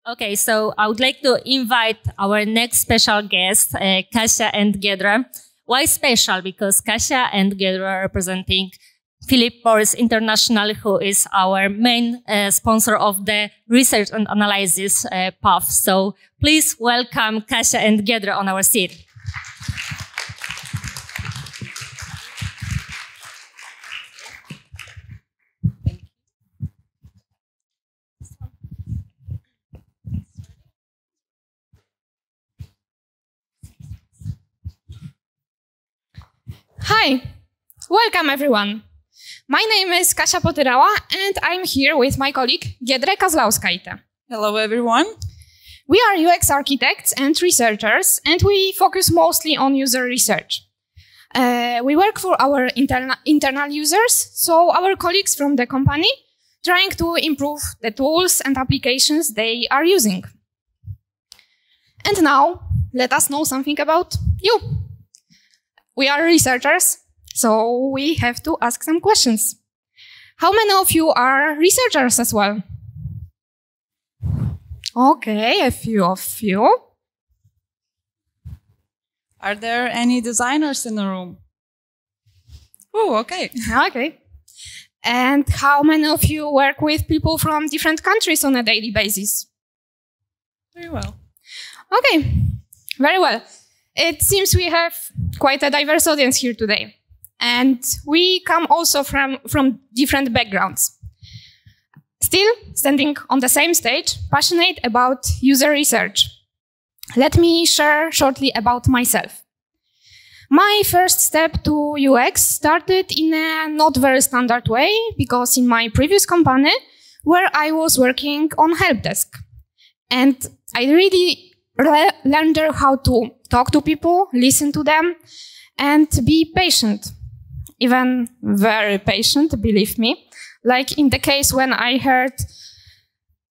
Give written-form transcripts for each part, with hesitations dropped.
Okay, so I would like to invite our next special guest, Kasia and Giedre. Why special? Because Kasia and Giedre are representing Phillip Morris International, who is our main sponsor of the research and analysis path. So please welcome Kasia and Giedre on our seat. Hi, welcome everyone. My name is Kasia Potyrała and I'm here with my colleague Giedre Kazlauskaite. Hello everyone. We are UX architects and researchers and we focus mostly on user research. We work for our internal users, so our colleagues from the company, trying to improve the tools and applications they are using. And now, let us know something about you. We are researchers, so we have to ask some questions. How many of you are researchers as well? Okay, a few of you. Are there any designers in the room? Oh, okay. Okay. And how many of you work with people from different countries on a daily basis? Very well. Okay, very well. It seems we have quite a diverse audience here today. And we come also from different backgrounds. Still standing on the same stage, passionate about user research. Let me share shortly about myself. My first step to UX started in a not very standard way, because in my previous company, where I was working on help desk. And I really learned how to talk to people, listen to them, and be patient. Even very patient, believe me. Like in the case when I heard,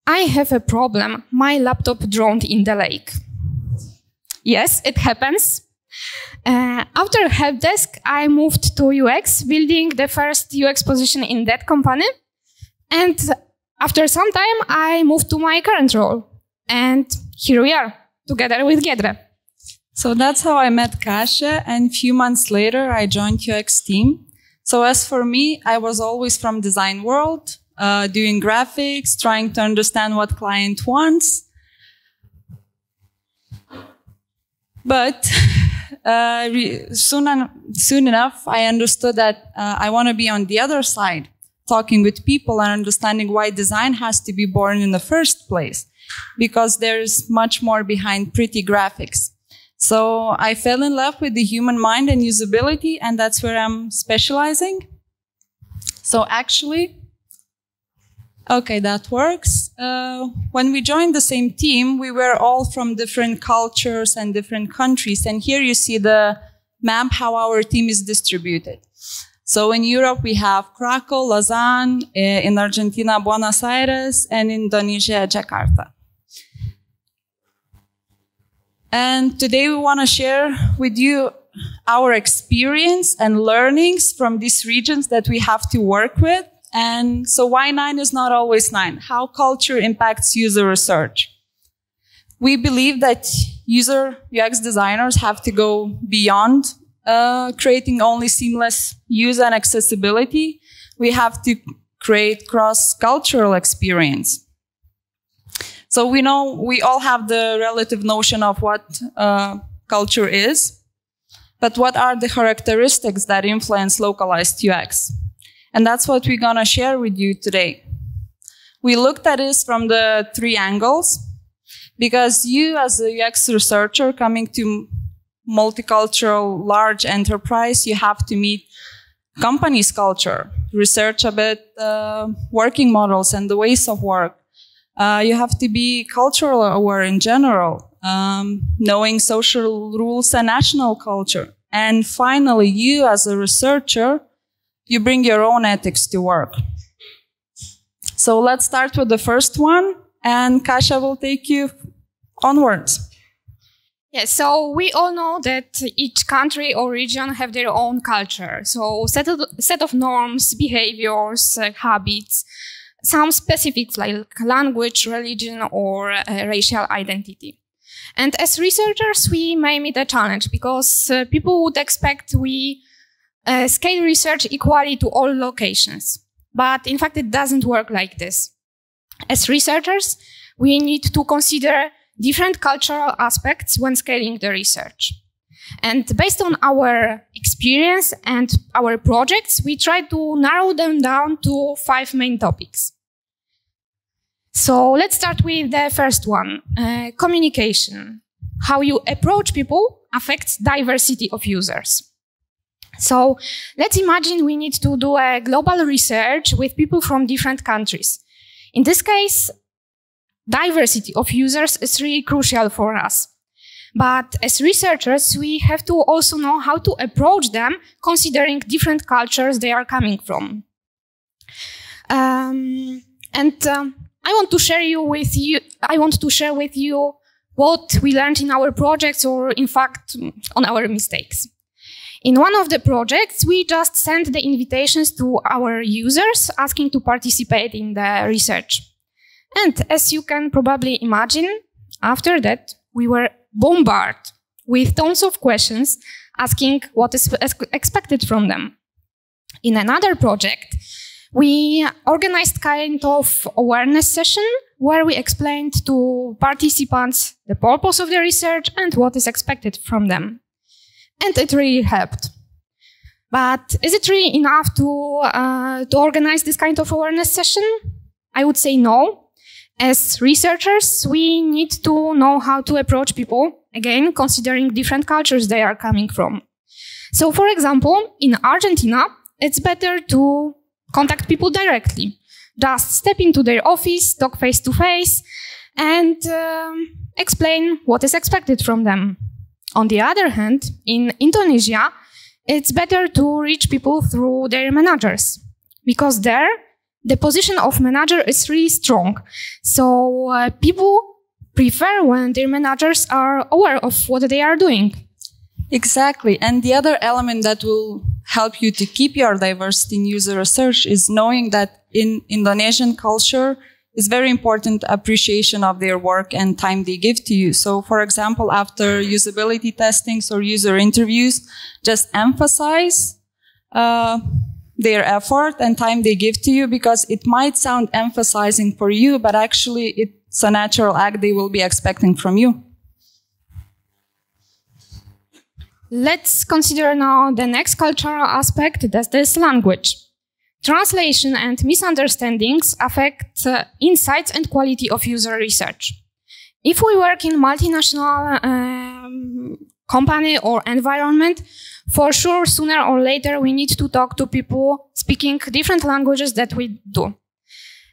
I have a problem, my laptop drowned in the lake. Yes, it happens. After help desk, I moved to UX, building the first UX position in that company. And after some time, I moved to my current role. And here we are, together with Giedre. So that's how I met Kasia, and a few months later, I joined UX team. So as for me, I was always from design world, doing graphics, trying to understand what client wants. But soon enough, I understood that I want to be on the other side, talking with people and understanding why design has to be born in the first place, because there's much more behind pretty graphics. So I fell in love with the human mind and usability, and that's where I'm specializing. So actually, okay, that works. When we joined the same team, we were all from different cultures and different countries. And here you see the map, how our team is distributed. So in Europe, we have Krakow, Lausanne, in Argentina, Buenos Aires, and in Indonesia, Jakarta. And today we want to share with you our experience and learnings from these regions that we have to work with. And so why 9 is not always 9? How culture impacts user research. We believe that user UX designers have to go beyond creating only seamless use and accessibility. We have to create cross-cultural experience. So we know we all have the relative notion of what culture is, but what are the characteristics that influence localized UX? And that's what we're going to share with you today. We looked at this from the 3 angles, because you as a UX researcher coming to multicultural large enterprise, you have to meet company's culture, research a bit working models and the ways of work. You have to be cultural aware in general, knowing social rules and national culture. And finally, you as a researcher, you bring your own ethics to work. So let's start with the first one, and Kasia will take you onwards. Yes, so we all know that each country or region have their own culture. So set of norms, behaviors, habits. some specifics like language, religion, or racial identity. And as researchers, we may meet a challenge because people would expect we scale research equally to all locations. But in fact, it doesn't work like this. As researchers, we need to consider different cultural aspects when scaling the research. And based on our experience and our projects, we try to narrow them down to 5 main topics. So let's start with the first one, communication. How you approach people affects diversity of users. So let's imagine we need to do a global research with people from different countries. In this case, diversity of users is really crucial for us. But as researchers, we have to also know how to approach them, considering different cultures they are coming from. I want to share with you what we learned in our projects, or in fact, on our mistakes. In one of the projects, we just sent the invitations to our users asking to participate in the research. And as you can probably imagine, after that, we were bombarded with tons of questions asking what is expected from them. In another project, we organized kind of awareness session where we explained to participants the purpose of the research and what is expected from them. And it really helped. But is it really enough to organize this kind of awareness session? I would say no. As researchers, we need to know how to approach people, again, considering different cultures they are coming from. So, for example, in Argentina, it's better to contact people directly. Just step into their office, talk face to face, and explain what is expected from them. On the other hand, in Indonesia, it's better to reach people through their managers, because there, the position of manager is really strong. So people prefer when their managers are aware of what they are doing. Exactly. And the other element that will help you to keep your diversity in user research is knowing that in Indonesian culture, it's very important appreciation of their work and time they give to you. So, for example, after usability testings or user interviews, just emphasize their effort and time they give to you, because it might sound emphasizing for you, but actually it's a natural act they will be expecting from you. Let's consider now the next cultural aspect, that is language. Translation and misunderstandings affect insights and quality of user research. If we work in multinational company or environment, for sure, sooner or later, we need to talk to people speaking different languages that we do.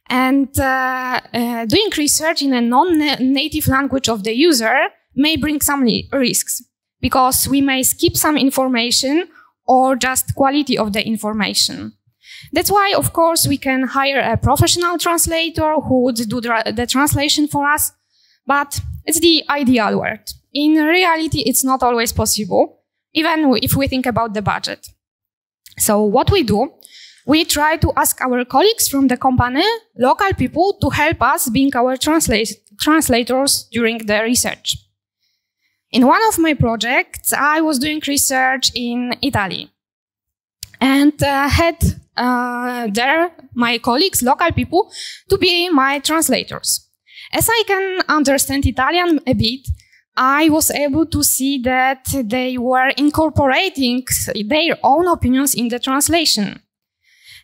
And doing research in a non-native language of the user may bring some risks, because we may skip some information or just quality of the information. That's why, of course, we can hire a professional translator who would do the translation for us, but it's the ideal world. In reality, it's not always possible, even if we think about the budget. So what we do, we try to ask our colleagues from the company, local people, to help us being our translators during the research. In one of my projects, I was doing research in Italy and had there my colleagues, local people, to be my translators. As I can understand Italian a bit, I was able to see that they were incorporating their own opinions in the translation.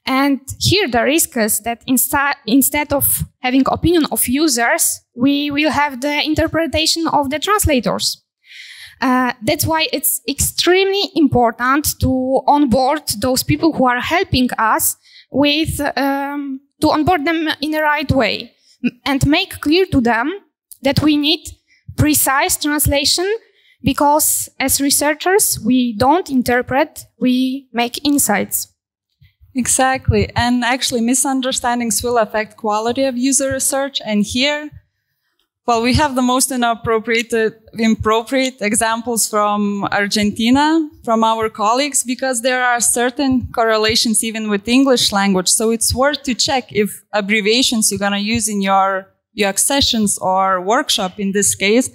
And here the risk is that instead of having opinion of users, we will have the interpretation of the translators. That's why it's extremely important to onboard those people who are helping us with, to onboard them in the right way and make clear to them that we need precise translation, because as researchers, we don't interpret, we make insights. Exactly. And actually, misunderstandings will affect quality of user research. And here, Well, we have the most inappropriate examples from Argentina, from our colleagues, because there are certain correlations even with English language. So it's worth to check if abbreviations you're going to use in your UX sessions or workshop, in this case,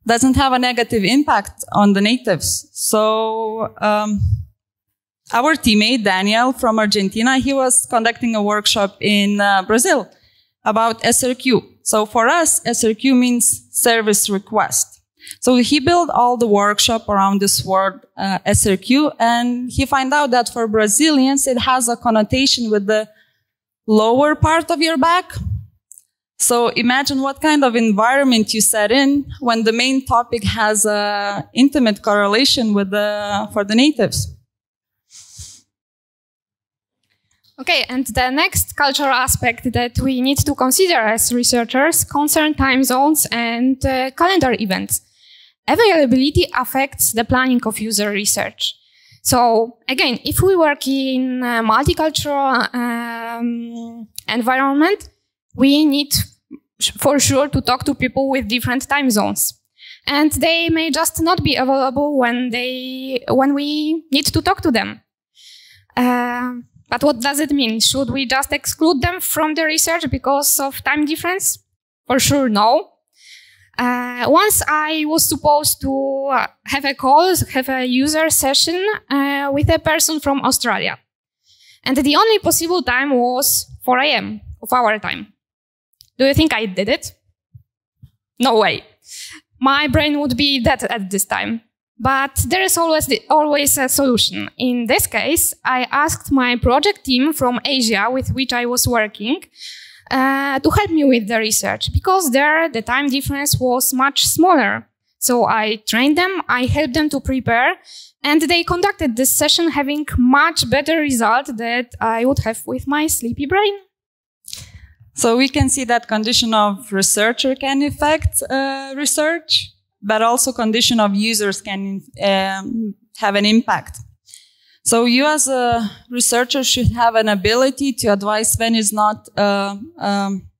doesn't have a negative impact on the natives. So our teammate, Daniel from Argentina, he was conducting a workshop in Brazil about SRQ. So for us, SRQ means service request. So he built all the workshop around this word SRQ, and he found out that for Brazilians, it has a connotation with the lower part of your back. So imagine what kind of environment you set in when the main topic has an intimate correlation with for the natives. Okay, and the next cultural aspect that we need to consider as researchers concern time zones and calendar events. Availability affects the planning of user research. So again, if we work in a multicultural environment, we need for sure to talk to people with different time zones. And they may just not be available when we need to talk to them. But what does it mean? Should we just exclude them from the research because of time difference? For sure, no. Once I was supposed to have a user session with a person from Australia. And the only possible time was 4 a.m. of our time. Do you think I did it? No way. My brain would be dead at this time. But there is always a solution. In this case, I asked my project team from Asia with which I was working to help me with the research, because there the time difference was much smaller. So I trained them, I helped them to prepare, and they conducted this session having much better result that I would have with my sleepy brain. So we can see that condition of researcher can affect research, but also condition of users can have an impact. So you as a researcher should have an ability to advise when it's not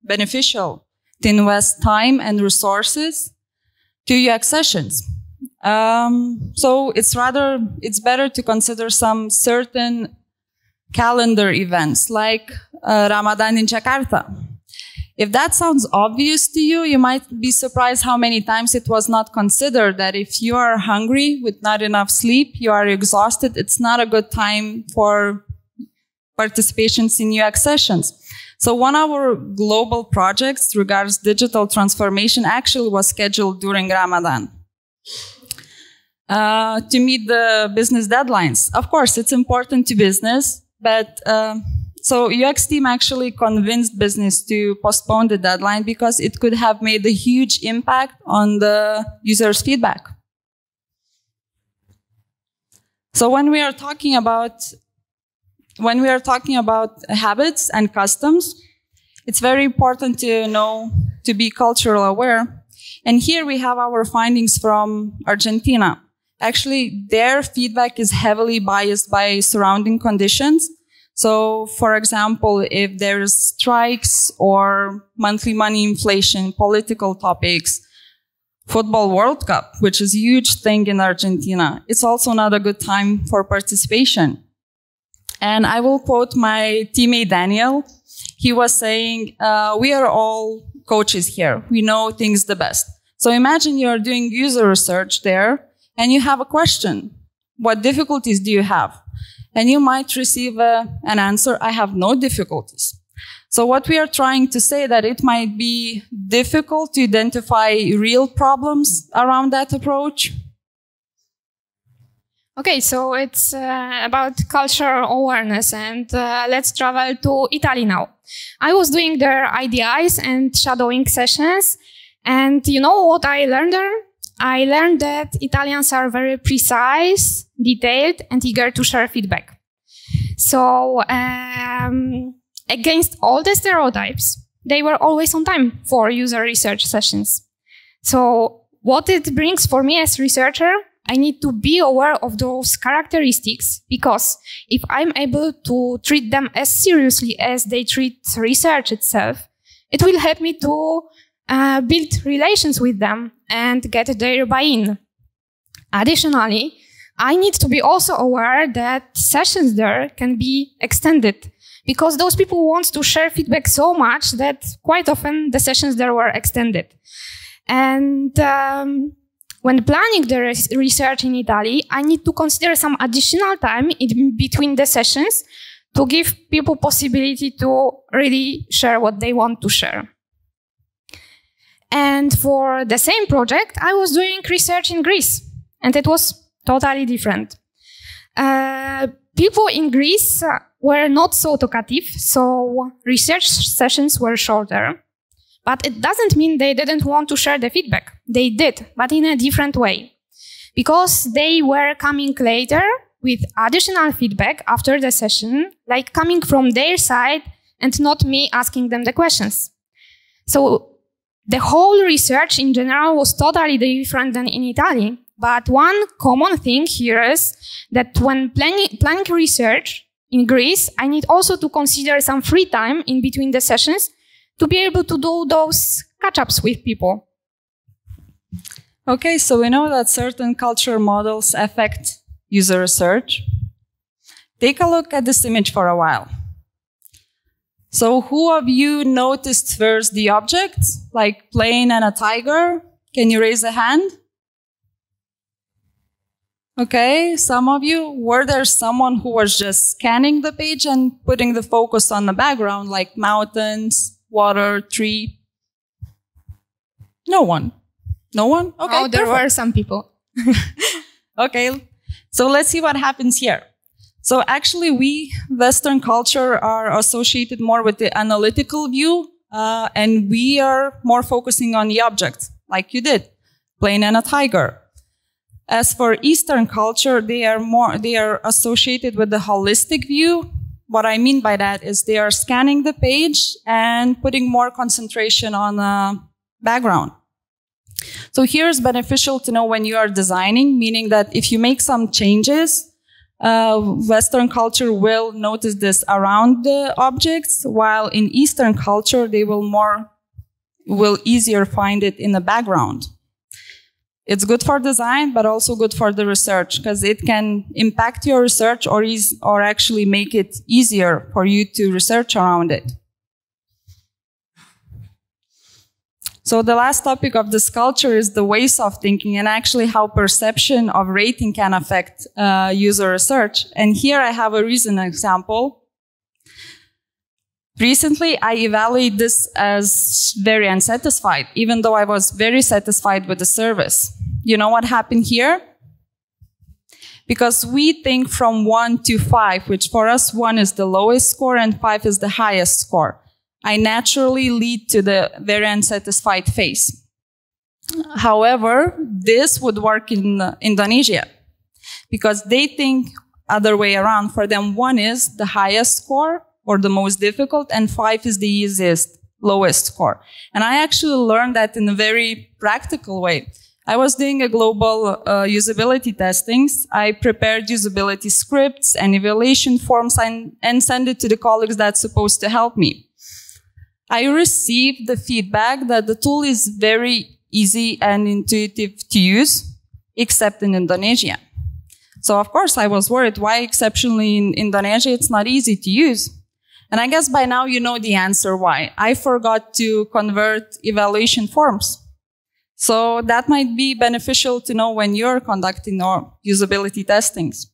beneficial to invest time and resources to UX sessions. So it's better to consider some certain calendar events like Ramadan in Jakarta. If that sounds obvious to you, you might be surprised how many times it was not considered that if you are hungry with not enough sleep, you are exhausted, it's not a good time for participations in UX sessions. So one of our global projects regards digital transformation actually was scheduled during Ramadan to meet the business deadlines. Of course, it's important to business, but so UX team actually convinced business to postpone the deadline because it could have made a huge impact on the user's feedback. So when we are talking about habits and customs, it's very important to be cultural aware. And here we have our findings from Argentina. Actually, their feedback is heavily biased by surrounding conditions. So, for example, if there's strikes or monthly money inflation, political topics, Football World Cup, which is a huge thing in Argentina, it's also not a good time for participation. And I will quote my teammate Daniel. He was saying, we are all coaches here. We know things the best. So imagine you're doing user research there and you have a question. What difficulties do you have? And you might receive an answer, I have no difficulties. So what we are trying to say that it might be difficult to identify real problems around that approach. Okay, so it's about cultural awareness, and let's travel to Italy now. I was doing their IDIs and shadowing sessions, and you know what I learned there? I learned that Italians are very precise, detailed, and eager to share feedback. So, against all the stereotypes, they were always on time for user research sessions. So, what it brings for me as researcher, I need to be aware of those characteristics, because if I'm able to treat them as seriously as they treat research itself, it will help me to build relations with them, and get their buy-in. Additionally, I need to be also aware that sessions there can be extended, because those people want to share feedback so much that quite often the sessions there were extended. And when planning the research in Italy, I need to consider some additional time in between the sessions to give people possibility to really share what they want to share. And for the same project, I was doing research in Greece, and it was totally different. People in Greece were not so talkative, so research sessions were shorter. But it doesn't mean they didn't want to share the feedback. They did, but in a different way. Because they were coming later with additional feedback after the session, like coming from their side and not me asking them the questions. So the whole research in general was totally different than in Italy. But one common thing here is that when planning research in Greece, I need also to consider some free time in between the sessions to be able to do those catch-ups with people. Okay, so we know that certain cultural models affect user research. Take a look at this image for a while. So who of you noticed first the objects, like plane and a tiger? Can you raise a hand? Okay, some of you. Were there someone who was just scanning the page and putting the focus on the background, like mountains, water, tree? No one. No one? Okay, oh, there were some people. Okay, so let's see what happens here. So actually, we, Western culture, are associated more with the analytical view, and we are more focusing on the object, like you did, plane and a tiger. As for Eastern culture, they are associated with the holistic view. What I mean by that is they are scanning the page and putting more concentration on the background. So here's beneficial to know when you are designing, meaning that if you make some changes, Western culture will notice this around the objects, while in Eastern culture, they will easier find it in the background. It's good for design, but also good for the research, because it can impact your research or actually make it easier for you to research around it. So the last topic of this culture is the ways of thinking and actually how perception of rating can affect user research. And here I have a recent example. Recently, I evaluated this as very unsatisfied, even though I was very satisfied with the service. You know what happened here? Because we think from 1 to 5, which for us 1 is the lowest score and 5 is the highest score. I naturally lead to the very unsatisfied phase. However, this would work in Indonesia because they think other way around. For them, 1 is the highest score or the most difficult, and 5 is the easiest, lowest score. And I actually learned that in a very practical way. I was doing a global usability testings. I prepared usability scripts and evaluation forms and sent it to the colleagues that's supposed to help me. I received the feedback that the tool is very easy and intuitive to use, except in Indonesia. So of course I was worried why exceptionally in Indonesia it's not easy to use. And I guess by now you know the answer why. I forgot to convert evaluation forms. So that might be beneficial to know when you're conducting our usability testings.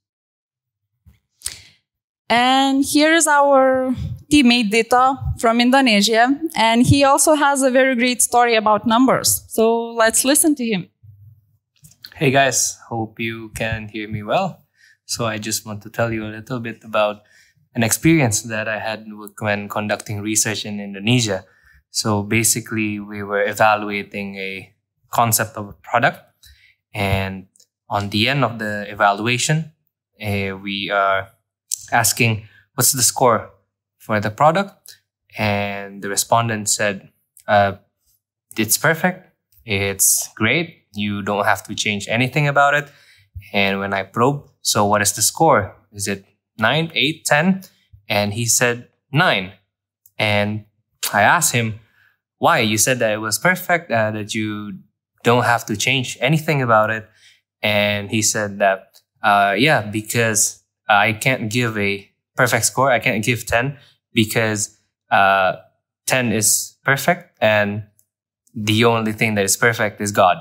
And here's our teammate Dito from Indonesia. And he also has a very great story about numbers. So let's listen to him. Hey guys, hope you can hear me well. So I just want to tell you a little bit about an experience that I had when conducting research in Indonesia. So basically we were evaluating a concept of a product, and on the end of the evaluation we are asking what's the score for the product, and the respondent said it's perfect, it's great, you don't have to change anything about it. And when I probed, so what is the score, is it 9, 8, 10? And he said 9. And I asked him, why? You said that it was perfect, that you don't have to change anything about it. And he said that, yeah, because I can't give a perfect score. I can't give 10 because 10 is perfect and the only thing that is perfect is God.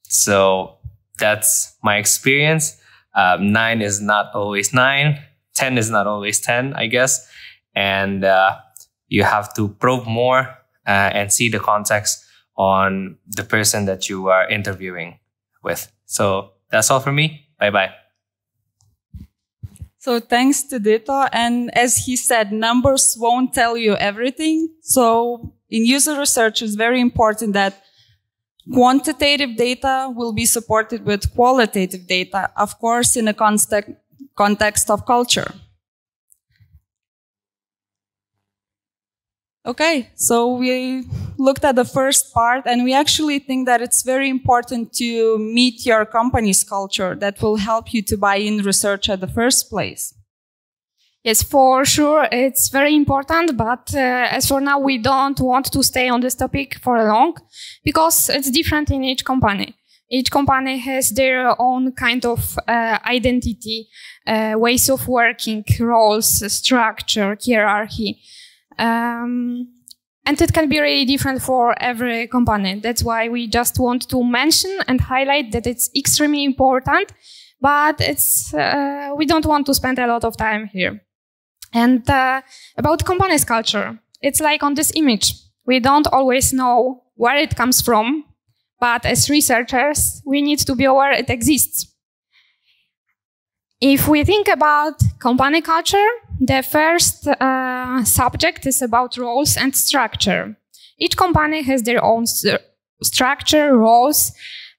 So that's my experience. 9 is not always 9. 10 is not always 10, I guess. And you have to probe more and see the context on the person that you are interviewing with. So that's all for me. Bye-bye. So thanks to Dito. And as he said, numbers won't tell you everything. So in user research, it's very important that quantitative data will be supported with qualitative data, of course, in a context of culture. Okay, so we looked at the first part, and we actually think that it's very important to meet your company's culture. That will help you to buy in research at the first place. Yes, for sure, it's very important, but as for now, we don't want to stay on this topic for long, because it's different in each company. Each company has their own kind of identity, ways of working, roles, structure, hierarchy. And it can be really different for every company. That's why we just want to mention and highlight that it's extremely important, but it's we don't want to spend a lot of time here. And about company's culture, it's like on this image. We don't always know where it comes from, but as researchers, we need to be aware it exists. If we think about company culture, the first subject is about roles and structure. Each company has their own structure, roles,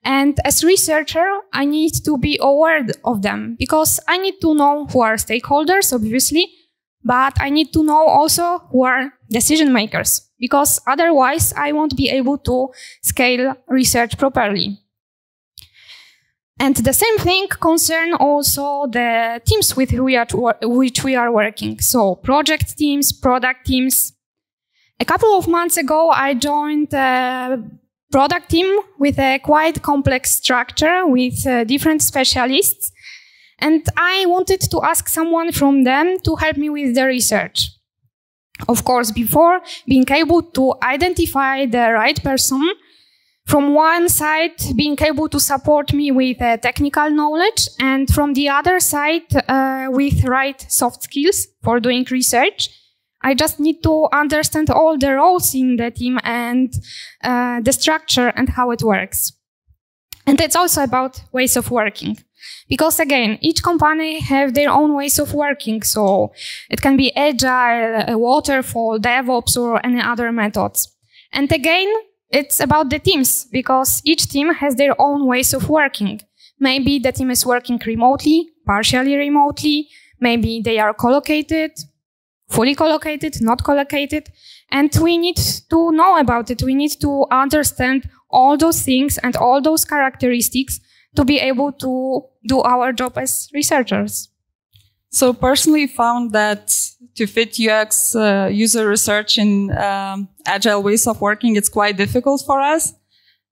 and as researcher, I need to be aware of them because I need to know who are stakeholders, obviously, but I need to know also who are decision makers because otherwise I won't be able to scale research properly. And the same thing concerns also the teams with which we are working. So project teams, product teams. A couple of months ago, I joined a product team with a quite complex structure with different specialists. And I wanted to ask someone from them to help me with the research. Of course, before being able to identify the right person, from one side, being able to support me with technical knowledge, and from the other side, with right soft skills for doing research. I just need to understand all the roles in the team and the structure and how it works. And it's also about ways of working. Because again, each company have their own ways of working. So it can be agile, waterfall, DevOps, or any other methods. And again, it's about the teams, because each team has their own ways of working. Maybe the team is working remotely, partially remotely. Maybe they are collocated, fully collocated, not collocated. And we need to know about it. We need to understand all those things and all those characteristics to be able to do our job as researchers. So personally found that to fit UX user research in agile ways of working, it's quite difficult for us.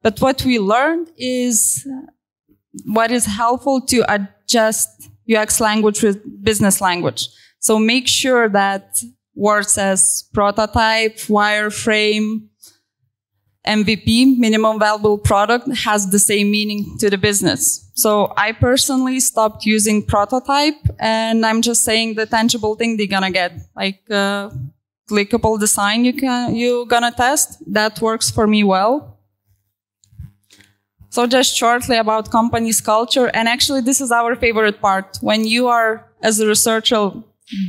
But what we learned is what is helpful to adjust UX language with business language. So make sure that words as prototype, wireframe, MVP, minimum valuable product, has the same meaning to the business. So I personally stopped using prototype, and I'm just saying the tangible thing they're gonna get, like clickable design you're gonna test. That works for me well. So just shortly about company's culture, and actually this is our favorite part. When you are, as a researcher,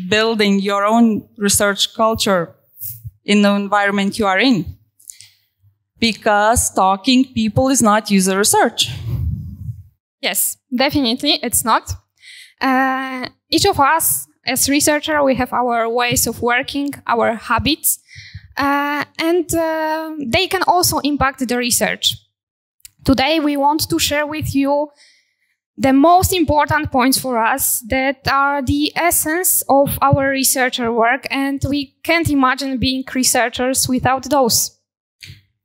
building your own research culture in the environment you are in. Because talking people is not user research. Yes, definitely, it's not. Each of us, as researcher, we have our ways of working, our habits, and they can also impact the research. Today, we want to share with you the most important points for us that are the essence of our researcher work, and we can't imagine being researchers without those.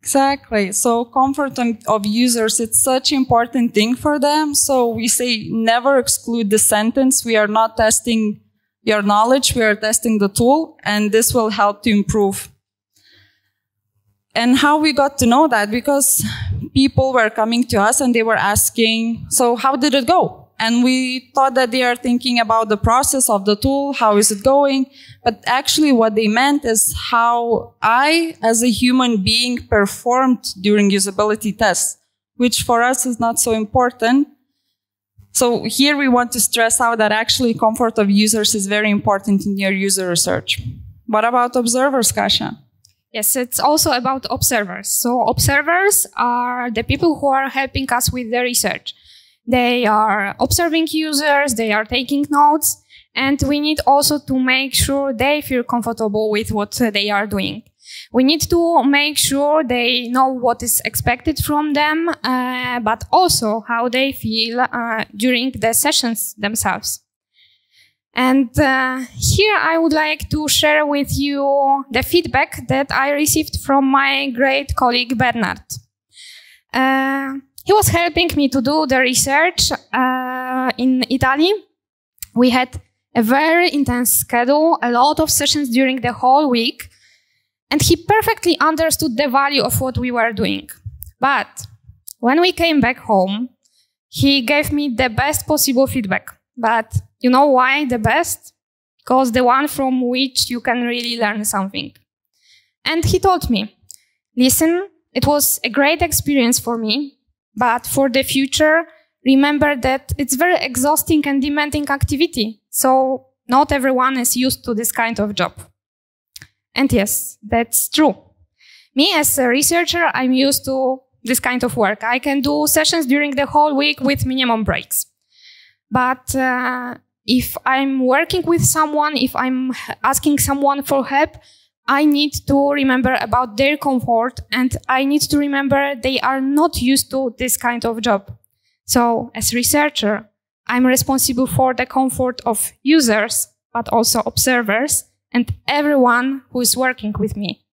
Exactly. So comfort of users, it's such an important thing for them. So we say never exclude the sentence. We are not testing your knowledge. We are testing the tool, and this will help to improve. And how we got to know that? Because people were coming to us and they were asking, so how did it go? And we thought that they are thinking about the process of the tool, how is it going? But actually what they meant is how I, as a human being, performed during usability tests, which for us is not so important. So here we want to stress out that actually comfort of users is very important in your user research. What about observers, Kasia? Yes, it's also about observers. So observers are the people who are helping us with the research. They are observing users, they are taking notes, and we need also to make sure they feel comfortable with what they are doing. We need to make sure they know what is expected from them, but also how they feel during the sessions themselves. And here I would like to share with you the feedback that I received from my great colleague Bernard. He was helping me to do the research in Italy. We had a very intense schedule, a lot of sessions during the whole week, and he perfectly understood the value of what we were doing. But when we came back home, he gave me the best possible feedback. But you know why the best? Because the one from which you can really learn something. And he told me, listen, it was a great experience for me, but for the future, remember that it's very exhausting and demanding activity. So not everyone is used to this kind of job. And yes, that's true. Me as a researcher, I'm used to this kind of work. I can do sessions during the whole week with minimum breaks. But if I'm working with someone, if I'm asking someone for help, I need to remember about their comfort, and I need to remember they are not used to this kind of job. So as researcher, I'm responsible for the comfort of users, but also observers and everyone who is working with me.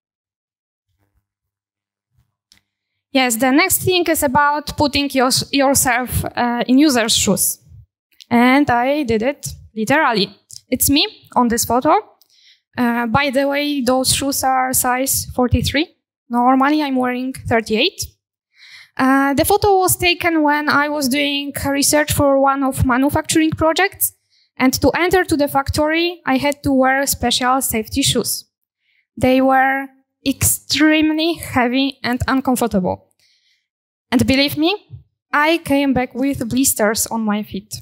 Yes, the next thing is about putting yourself in users' shoes. And I did it literally. It's me on this photo. By the way, those shoes are size 43. Normally, I'm wearing 38. The photo was taken when I was doing research for one of manufacturing projects. And to enter to the factory, I had to wear special safety shoes. They were extremely heavy and uncomfortable. And believe me, I came back with blisters on my feet.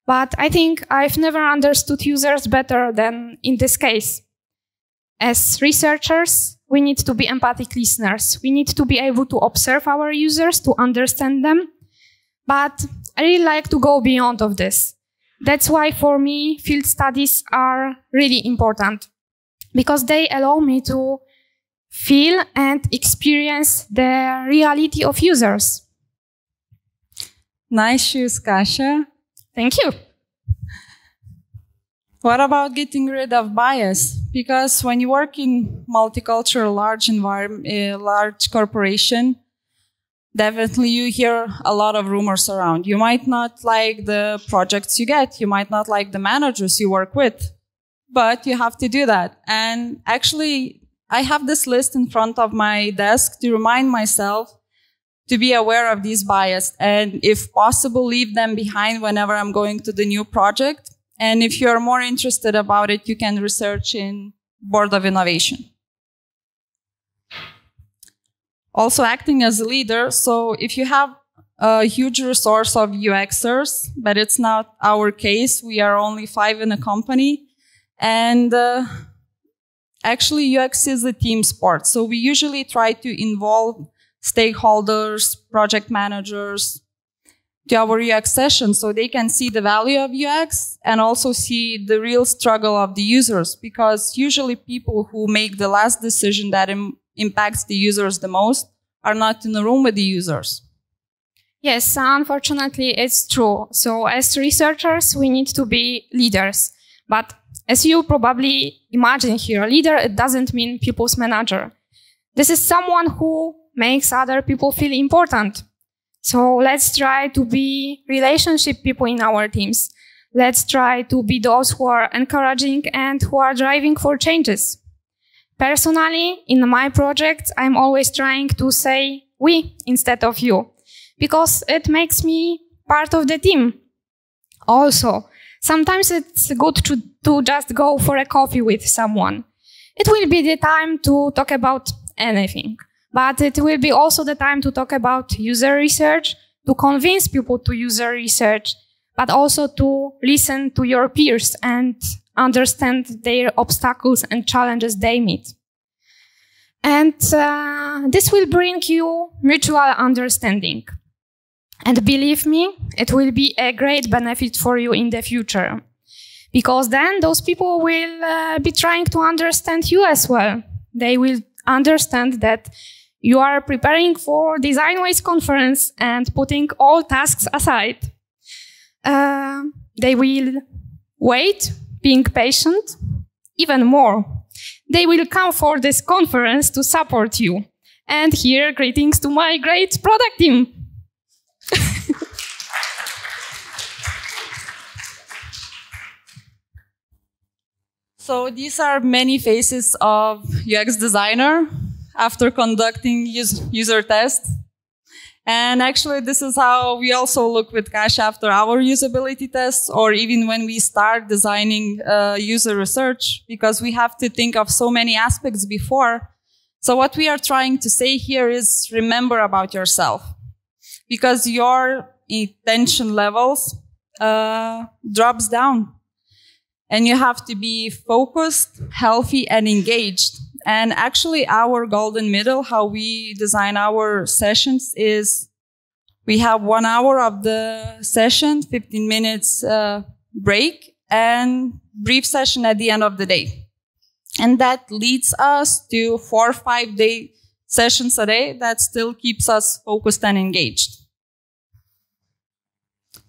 But I think I've never understood users better than in this case. As researchers, we need to be empathic listeners. We need to be able to observe our users, to understand them. But I really like to go beyond of this. That's why for me, field studies are really important, because they allow me to feel and experience the reality of users. Nice shoes, Kasia. Thank you. What about getting rid of bias? Because when you work in multicultural, large environment, large corporation, definitely you hear a lot of rumors around. You might not like the projects you get. You might not like the managers you work with, but you have to do that. And actually, I have this list in front of my desk to remind myself to be aware of these bias, and if possible, leave them behind whenever I'm going to the new project. And if you're more interested about it, you can research in Board of Innovation. Also acting as a leader. So if you have a huge resource of UXers, but it's not our case, we are only 5 in a company. And actually UX is a team sport. So we usually try to involve stakeholders, project managers to our UX sessions so they can see the value of UX and also see the real struggle of the users, because usually people who make the last decision that impacts the users the most are not in the room with the users. Yes, unfortunately, it's true. So as researchers, we need to be leaders. But as you probably imagine here, a leader, it doesn't mean people's manager. This is someone who makes other people feel important. So let's try to be relationship people in our teams. Let's try to be those who are encouraging and who are driving for changes. Personally, in my projects, I'm always trying to say we instead of you, because it makes me part of the team. Also, sometimes it's good to just go for a coffee with someone. It will be the time to talk about anything, but it will be also the time to talk about user research, to convince people to user research, but also to listen to your peers and understand their obstacles and challenges they meet. And this will bring you mutual understanding. And believe me, it will be a great benefit for you in the future. Because then those people will be trying to understand you as well. They will understand that you are preparing for DesignWays conference and putting all tasks aside. They will wait, being patient, even more. They will come for this conference to support you. And here, greetings to my great product team. So these are many faces of UX designer after conducting user tests. And actually, this is how we also look with Kasia after our usability tests, or even when we start designing user research, because we have to think of so many aspects before. So what we are trying to say here is remember about yourself, because your attention levels drops down. And you have to be focused, healthy, and engaged. And actually, our golden middle, how we design our sessions, is we have 1 hour of the session, 15 minutes break, and brief session at the end of the day. And that leads us to 4 or 5 day sessions a day that still keeps us focused and engaged.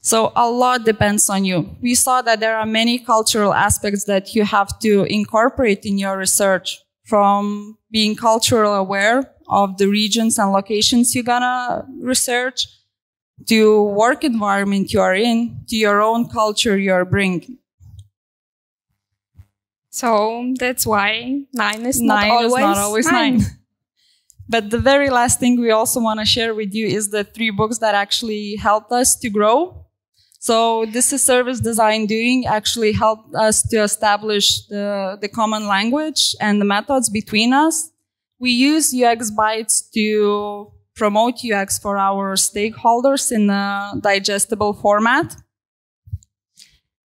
So a lot depends on you. We saw that there are many cultural aspects that you have to incorporate in your research, from being cultural aware of the regions and locations you're gonna research, to work environment you are in, to your own culture you're bringing. So that's why 9 is not always 9. But the very last thing we also want to share with you is the 3 books that actually helped us to grow. So this is Service Design Doing actually helped us to establish the common language and the methods between us. We use UX Bytes to promote UX for our stakeholders in a digestible format.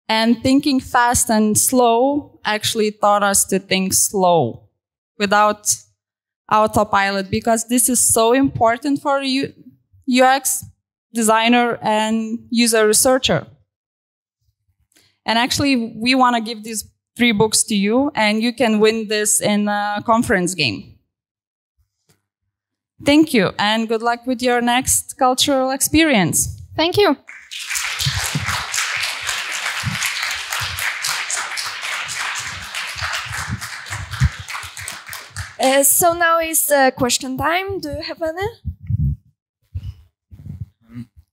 And Thinking Fast and Slow actually taught us to think slow without autopilot, because this is so important for UX designer and user researcher. And actually, we want to give these 3 books to you, and you can win this in a conference game. Thank you, and good luck with your next cultural experience. Thank you. So now is question time. Do you have any?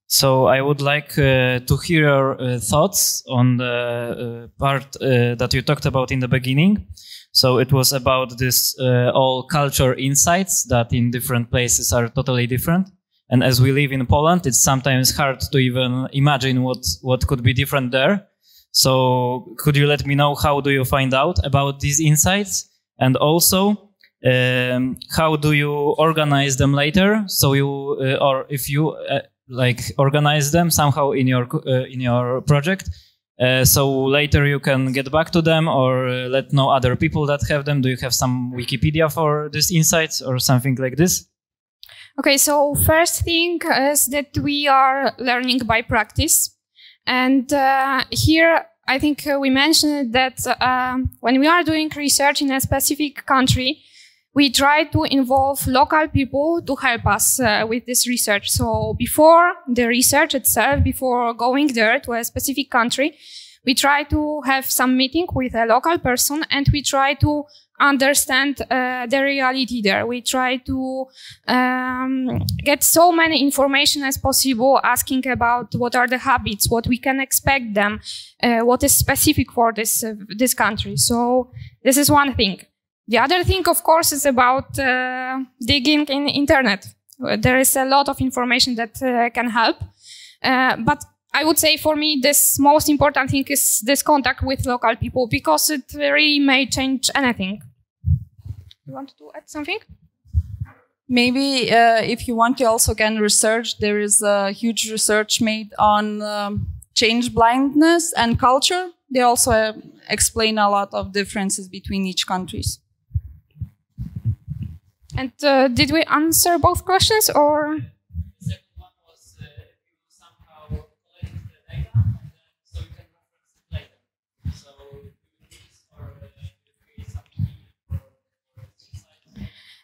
So I would like to hear your thoughts on the part that you talked about in the beginning. So it was about this all culture insights that in different places are totally different. And as we live in Poland, it's sometimes hard to even imagine what could be different there. So could you let me know how do you find out about these insights? And also, how do you organize them later? So you, or if you like organize them somehow in your project, so later you can get back to them or let know other people that have them. Do you have some Wikipedia for these insights or something like this? Okay, so first thing is that we are learning by practice. And here, I think we mentioned that when we are doing research in a specific country, we try to involve local people to help us with this research. So before the research itself, before going there to a specific country, we try to have some meeting with a local person and we try to understand the reality there. We try to get so many information as possible, asking about what are the habits, what we can expect them, what is specific for this country. So this is one thing. The other thing, of course, is about digging in internet. There is a lot of information that can help, but I would say for me, this most important thing is this contact with local people, because it really may change anything. You want to add something? Maybe if you want to also can research, there is a huge research made on change blindness and culture. They also explain a lot of differences between each countries. And did we answer both questions, or?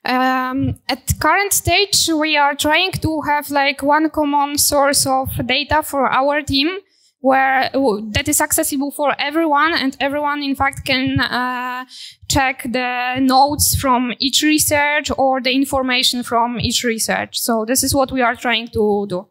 At current stage, we are trying to have like one common source of data for our team, where that is accessible for everyone, and everyone in fact can check the notes from each research or the information from each research. So this is what we are trying to do.